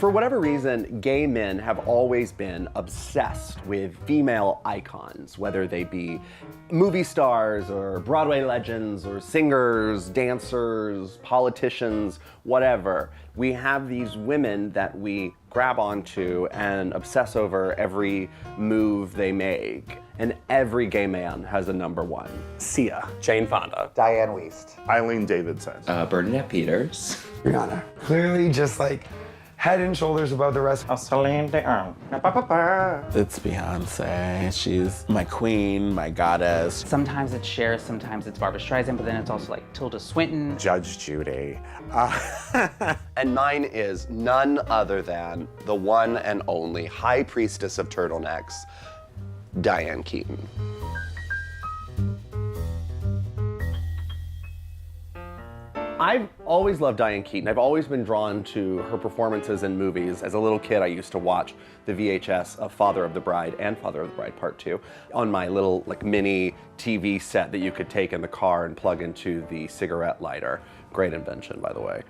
For whatever reason, gay men have always been obsessed with female icons, whether they be movie stars or Broadway legends or singers, dancers, politicians, whatever. We have these women that we grab onto and obsess over every move they make. And every gay man has a number one. Sia. Jane Fonda. Diane Wiest. Eileen Davidson. Bernadette Peters. Rihanna. Clearly just like head and shoulders above the rest. Celine Dion. It's Beyonce. She's my queen, my goddess. Sometimes it's Cher, sometimes it's Barbra Streisand, but then it's also like Tilda Swinton. Judge Judy. And mine is none other than the one and only high priestess of turtlenecks, Diane Keaton. I've always loved Diane Keaton. I've always been drawn to her performances in movies. As a little kid, I used to watch the VHS of Father of the Bride and Father of the Bride Part 2 on my little like mini TV set that you could take in the car and plug into the cigarette lighter. Great invention, by the way.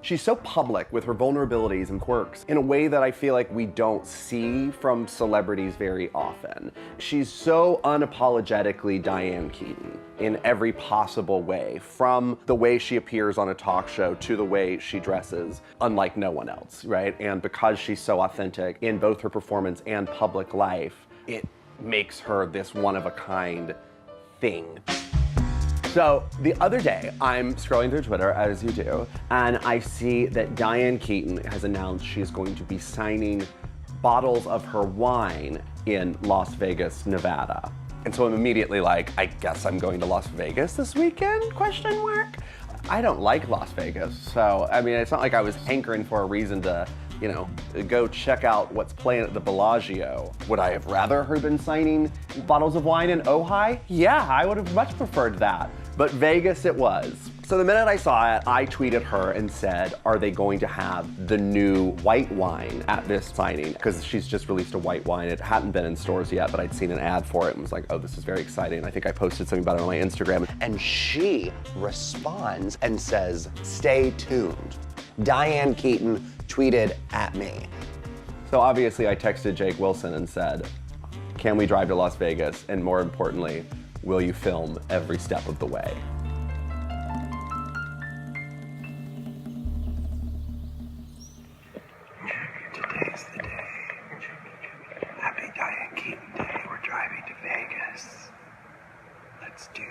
She's so public with her vulnerabilities and quirks in a way that I feel like we don't see from celebrities very often. She's so unapologetically Diane Keaton in every possible way, from the way she appears on a talk show to the way she dresses, unlike no one else, right? And because she's so authentic in both her performance and public life, it makes her this one-of-a-kind thing. So the other day, I'm scrolling through Twitter, as you do, and I see that Diane Keaton has announced she's going to be signing bottles of her wine in Las Vegas, Nevada. And so I'm immediately like, I guess I'm going to Las Vegas this weekend, question mark? I don't like Las Vegas, so I mean, it's not like I was hankering for a reason to, you know, go check out what's playing at the Bellagio. Would I have rather her been signing bottles of wine in Ojai? Yeah, I would have much preferred that. But Vegas it was. So the minute I saw it, I tweeted her and said, are they going to have the new white wine at this signing? Because she's just released a white wine. It hadn't been in stores yet, but I'd seen an ad for it and was like, oh, this is very exciting. I think I posted something about it on my Instagram. And she responds and says, stay tuned. Diane Keaton tweeted at me. So obviously I texted Jake Wilson and said, can we drive to Las Vegas? And more importantly, will you film every step of the way? Today's the day. Happy Diane Keaton Day. We're driving to Vegas. Let's do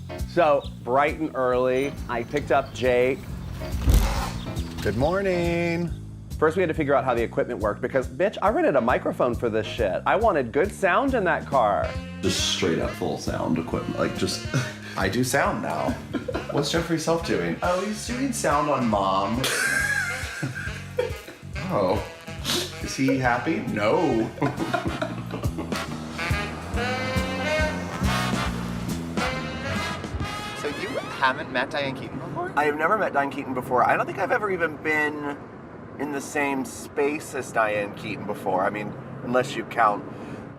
this. So bright and early, I picked up Jake. Good morning. First we had to figure out how the equipment worked because, bitch, I rented a microphone for this shit. I wanted good sound in that car. Just straight up full sound equipment, like just... I do sound now. What's Jeffrey Self doing? Oh, he's doing sound on Mom. Oh, is he happy? No. So you haven't met Diane Keaton before? I have never met Diane Keaton before. I don't think I've ever even been in the same space as Diane Keaton before. I mean, unless you count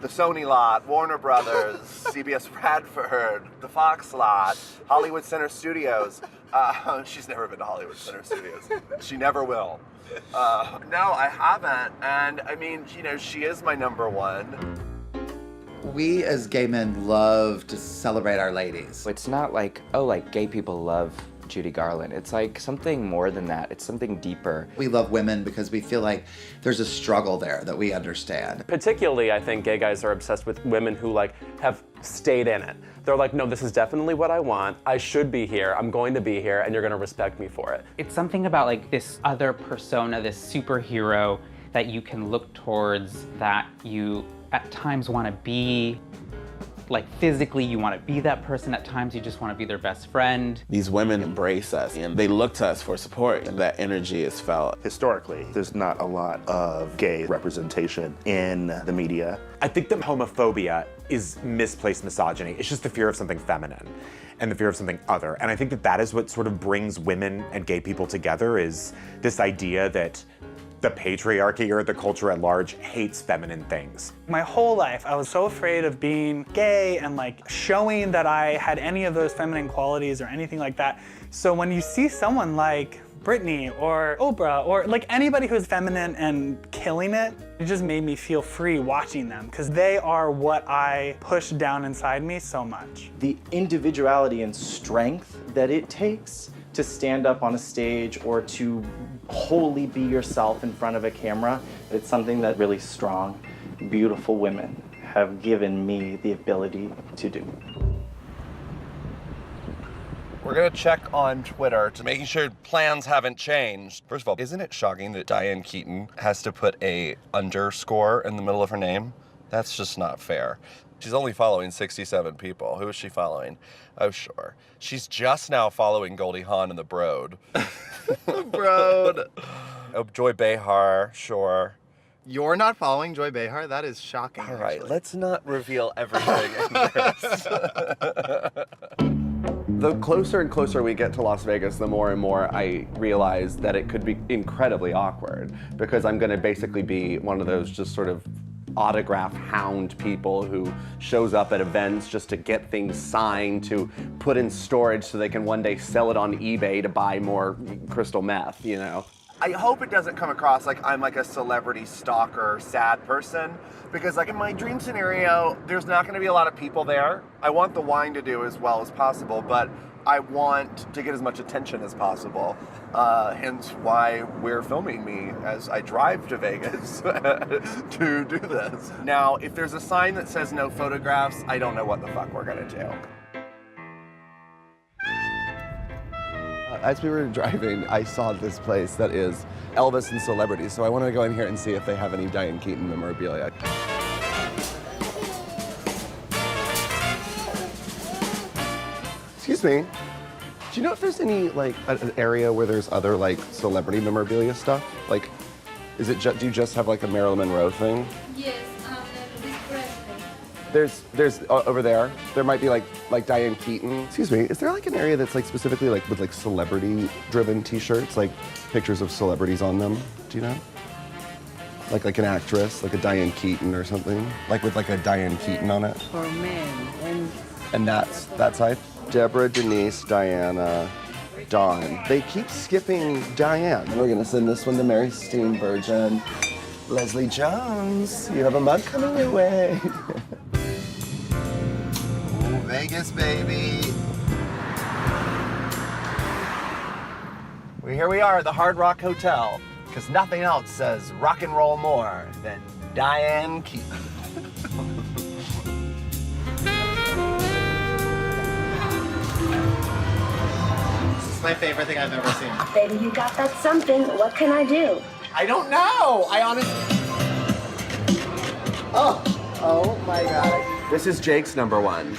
the Sony lot, Warner Brothers, CBS Radford, the Fox lot, Hollywood Center Studios. She's never been to Hollywood Center Studios. She never will. No, I haven't. And I mean, you know, she is my number one. We as gay men love to celebrate our ladies. It's not like, oh, like gay people love Judy Garland. It's like something more than that. It's something deeper. We love women because we feel like there's a struggle there that we understand. Particularly, I think gay guys are obsessed with women who like have stayed in it. They're like, no, this is definitely what I want. I should be here. I'm going to be here, and you're going to respect me for it. It's something about like this other persona, this superhero that you can look towards, that you at times want to be. Like physically, you want to be that person. At times, you just want to be their best friend. These women embrace us and they look to us for support, and that energy is felt. Historically, there's not a lot of gay representation in the media. I think that homophobia is misplaced misogyny. It's just the fear of something feminine and the fear of something other. And I think that that is what sort of brings women and gay people together, is this idea that the patriarchy or the culture at large hates feminine things. My whole life, I was so afraid of being gay and like showing that I had any of those feminine qualities or anything like that. So when you see someone like Britney or Oprah or like anybody who's feminine and killing it. It just made me feel free watching them because they are what I push down inside me so much. The individuality and strength that it takes to stand up on a stage or to wholly be yourself in front of a camera, it's something that really strong, beautiful women have given me the ability to do. We're gonna check on Twitter to making sure plans haven't changed. First of all, isn't it shocking that Diane Keaton has to put a underscore in the middle of her name? That's just not fair. She's only following 67 people. Who is she following? Oh, sure. She's just now following Goldie Hawn and the Broad. The Broad. Oh, Joy Behar, sure. You're not following Joy Behar? That is shocking. All right, let's not reveal everything in this. The closer and closer we get to Las Vegas, the more and more I realize that it could be incredibly awkward because I'm gonna basically be one of those just sort of autograph hound people who shows up at events just to get things signed, to put in storage so they can one day sell it on eBay to buy more crystal meth, you know? I hope it doesn't come across like I'm like a celebrity stalker, sad person, because like in my dream scenario, there's not gonna be a lot of people there. I want the wine to do as well as possible, but I want to get as much attention as possible. Hence why we're filming me as I drive to Vegas to do this. Now, if there's a sign that says no photographs, I don't know what the fuck we're gonna do. As we were driving, I saw this place that is Elvis and celebrities, so I wanted to go in here and see if they have any Diane Keaton memorabilia. Excuse me. Do you know if there's any, like, an area where there's other, like, celebrity memorabilia stuff? Like, is it, do you just have, like, a Marilyn Monroe thing? Yes, Elvis Presley. There's over there. There might be like Diane Keaton. Excuse me. Is there like an area that's like specifically like with like celebrity-driven T-shirts, like pictures of celebrities on them? Do you know? Like an actress, like a Diane Keaton or something, like with like a Diane Keaton on it. For men And that's that side. Deborah, Denise, Diana, Dawn. They keep skipping Diane. We're gonna send this one to Mary Steenburgen. Leslie Jones, you have a mug coming your way. Ooh, Vegas, baby. Here we are at the Hard Rock Hotel, because nothing else says rock and roll more than Diane Keaton. This is my favorite thing I've ever seen. Baby, you got that something. What can I do? I don't know. I honestly... Oh my God. This is Jake's number one.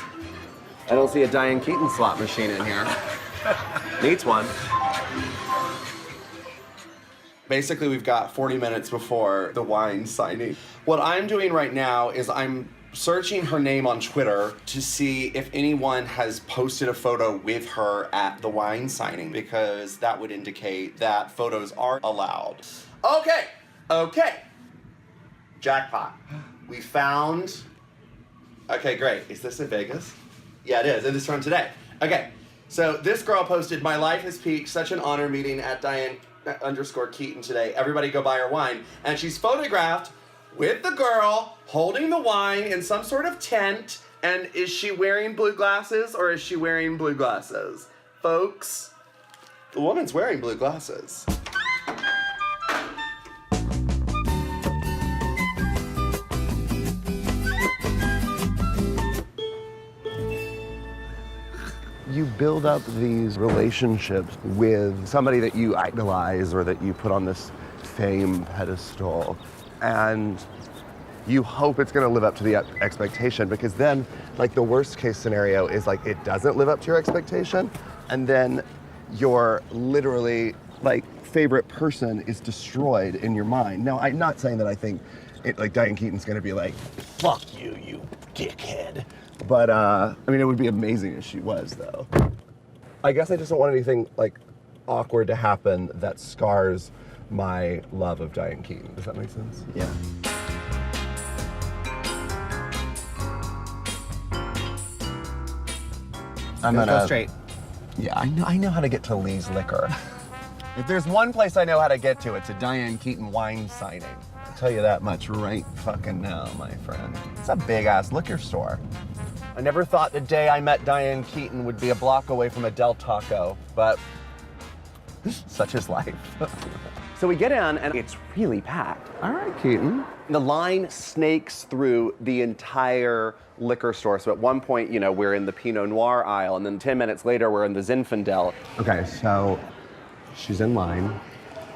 I don't see a Diane Keaton slot machine in here. Needs one. Basically, we've got 40 minutes before the wine signing. What I'm doing right now is I'm searching her name on Twitter to see if anyone has posted a photo with her at the wine signing, because that would indicate that photos are allowed. Okay. Jackpot. We found, okay, great. Is this in Vegas? Yeah, it is, and it's from today. Okay, so this girl posted, "My life has peaked, such an honor meeting at Diane _Keaton today. Everybody go buy her wine." And she's photographed with the girl holding the wine in some sort of tent. And is she wearing blue glasses or is she wearing blue glasses? Folks, the woman's wearing blue glasses. You build up these relationships with somebody that you idolize or that you put on this fame pedestal, and you hope it's gonna live up to the expectation, because then, like, the worst case scenario is like it doesn't live up to your expectation, and then your literally like favorite person is destroyed in your mind. Now, I'm not saying that I think like Diane Keaton's gonna be like, "Fuck you, you dickhead." But, I mean, it would be amazing if she was, though. I guess I just don't want anything, like, awkward to happen that scars my love of Diane Keaton. Does that make sense? Yeah. I'm gonna go straight. Yeah, I know how to get to Lee's Liquor. If there's one place I know how to get to, it's a Diane Keaton wine signing. I'll tell you that much right fucking now, my friend. It's a big-ass liquor store. I never thought the day I met Diane Keaton would be a block away from a Del Taco, but such is life. So we get in, and it's really packed. All right, Keaton. The line snakes through the entire liquor store. So at one point, you know, we're in the Pinot Noir aisle, and then 10 minutes later, we're in the Zinfandel. Okay, so she's in line.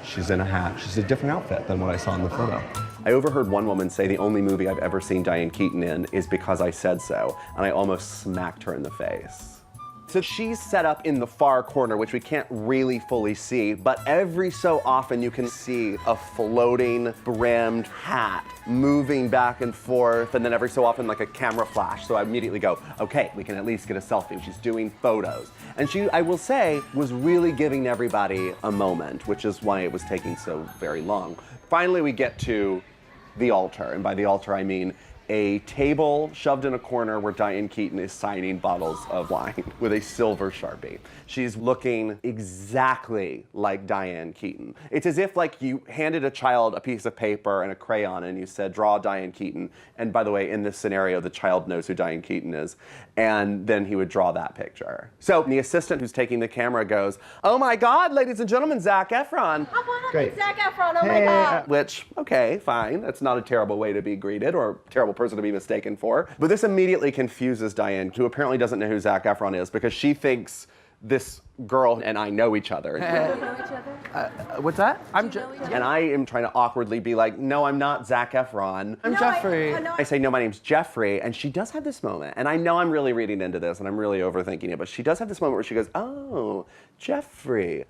She's in a hat. She's a different outfit than what I saw in the photo. I overheard one woman say the only movie I've ever seen Diane Keaton in is Because I Said So, and I almost smacked her in the face. So she's set up in the far corner, which we can't really fully see, but every so often you can see a floating brimmed hat moving back and forth, and then every so often like a camera flash. So I immediately go, okay, we can at least get a selfie. She's doing photos. And she, I will say, was really giving everybody a moment, which is why it was taking so very long. Finally, we get to the altar, and by the altar I mean a table shoved in a corner where Diane Keaton is signing bottles of wine with a silver Sharpie. She's looking exactly like Diane Keaton. It's as if like you handed a child a piece of paper and a crayon and you said, draw Diane Keaton. And by the way, in this scenario, the child knows who Diane Keaton is. And then he would draw that picture. So the assistant who's taking the camera goes, oh my God, ladies and gentlemen, Zac Efron. I want to meet Zac Efron, oh my God. Which, okay, fine. That's not a terrible way to be greeted or a terrible person to be mistaken for. But this immediately confuses Diane, who apparently doesn't know who Zac Efron is, because she thinks this girl and I know each other. What's that? And I am trying to awkwardly be like, no, I'm not Zac Efron. I'm Jeffrey. I say, no, my name's Jeffrey. And she does have this moment. And I know I'm really reading into this and I'm really overthinking it, but she does have this moment where she goes, oh, Jeffrey.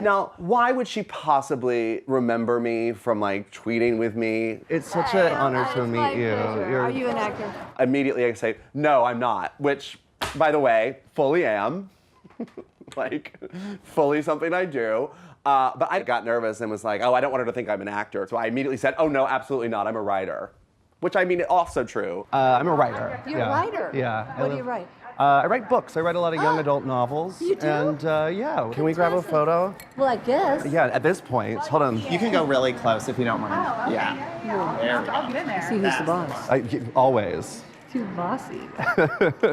Now, why would she possibly remember me from like tweeting with me? It's such an honor to meet you. Are you an actor? Immediately I say, no, I'm not, which, by the way, fully am. Like, fully something I do. But I got nervous and was like, oh, I don't want her to think I'm an actor. So I immediately said, oh, no, absolutely not. I'm a writer. Which I mean, also true. I'm a writer. You're a writer? Yeah. What do you write? I write books. I write a lot of young adult novels. You do? And yeah, can we grab a photo? Well, I guess. Yeah, at this point, hold on. You can go really close if you don't mind. Oh, okay. Yeah. There we go. I'll get in there. See who's the boss. Always. Too bossy.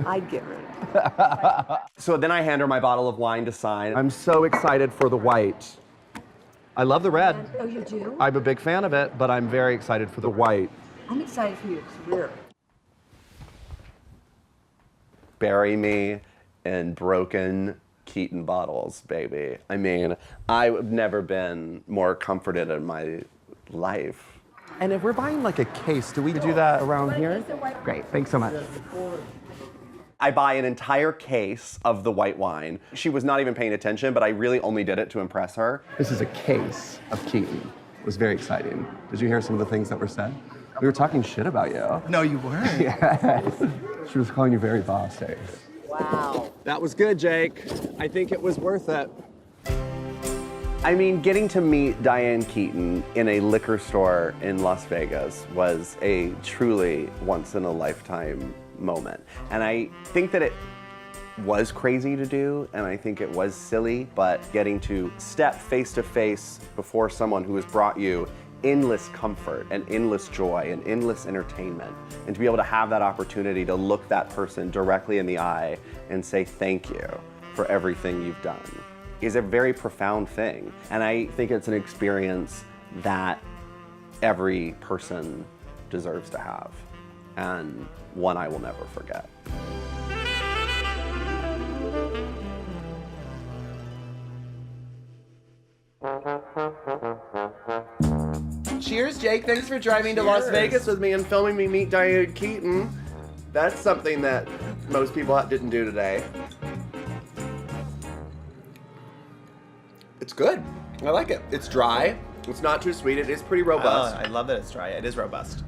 I'd get rid of it. So then I hand her my bottle of wine to sign. I'm so excited for the white. I love the red. Oh, you do? I'm a big fan of it, but I'm very excited for the white. I'm excited for your career. Bury me in broken Keaton bottles, baby. I mean, I've never been more comforted in my life. And if we're buying like a case, do we do that around here? Great, thanks so much. I buy an entire case of the white wine. She was not even paying attention, but I really only did it to impress her. This is a case of Keaton. It was very exciting. Did you hear some of the things that were said? We were talking shit about you. No, you weren't. Yes. She was calling you very bossy. Wow. That was good, Jake. I think it was worth it. I mean, getting to meet Diane Keaton in a liquor store in Las Vegas was a truly once-in-a-lifetime moment. And I think that it was crazy to do, and I think it was silly, but getting to step face-to-face before someone who has brought you endless comfort and endless joy and endless entertainment, and to be able to have that opportunity to look that person directly in the eye and say thank you for everything you've done is a very profound thing. And I think it's an experience that every person deserves to have, and one I will never forget. Cheers, Jake. Thanks for driving to Las Vegas with me and filming me meet Diane Keaton. That's something that most people didn't do today. It's good. I like it. It's dry. It's not too sweet. It is pretty robust. I love that it's dry. It is robust.